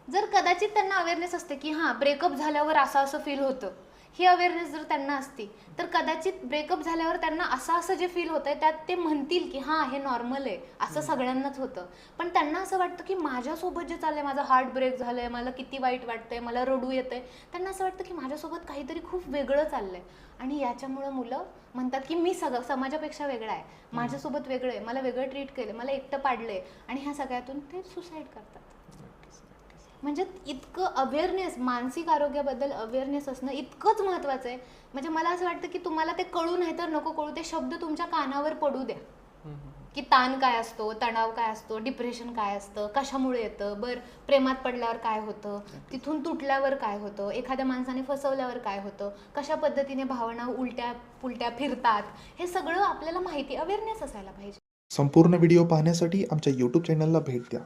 जर कदाचित त्यांना अवेअरनेस असते की हां ब्रेकअप झाल्यावर असं असं फील होतं, ही अवेअरनेस जर त्यांना असती तर कदाचित ब्रेकअप झाल्यावर त्यांना असं जे फील होतंय त्यात ते म्हणतील की हां हे नॉर्मल आहे, असं सगळ्यांनाच होतं. पण त्यांना असं वाटतं की माझ्यासोबत जे चाललंय, माझं हार्ट ब्रेक झालंय, मला किती वाईट वाटतंय, मला रडू येतंय, त्यांना असं वाटतं की माझ्यासोबत काहीतरी खूप वेगळं चाललंय. आणि याच्यामुळं मुलं म्हणतात की मी समाजापेक्षा वेगळा आहे, माझ्यासोबत वेगळं आहे, मला वेगळं ट्रीट केलं, मला एकटं पाडलंय, आणि ह्या सगळ्यातून ते सुसाईड करतात. म्हणजे इतकं अवेअरनेस, मानसिक आरोग्याबद्दल अवेअरनेस असणं इतकंच महत्त्वाचं आहे. म्हणजे मला असं वाटतं की तुम्हाला ते कळू नाही तर नको कळू, ते शब्द तुमच्या कानावर पडू द्या की ताण काय असतो, तणाव काय असतो, डिप्रेशन काय असतं, कशामुळे येतं, बरं प्रेमात पडल्यावर काय होतं, तिथून तुटल्यावर काय होतं, एखाद्या माणसाने फसवल्यावर काय होतं, कशा पद्धतीने भावना उलट्या पुलट्या फिरतात, हे सगळं आपल्याला माहिती, अवेअरनेस असायला पाहिजे. संपूर्ण व्हिडिओ पाहण्यासाठी आमच्या यूट्यूब चॅनलला भेट द्या.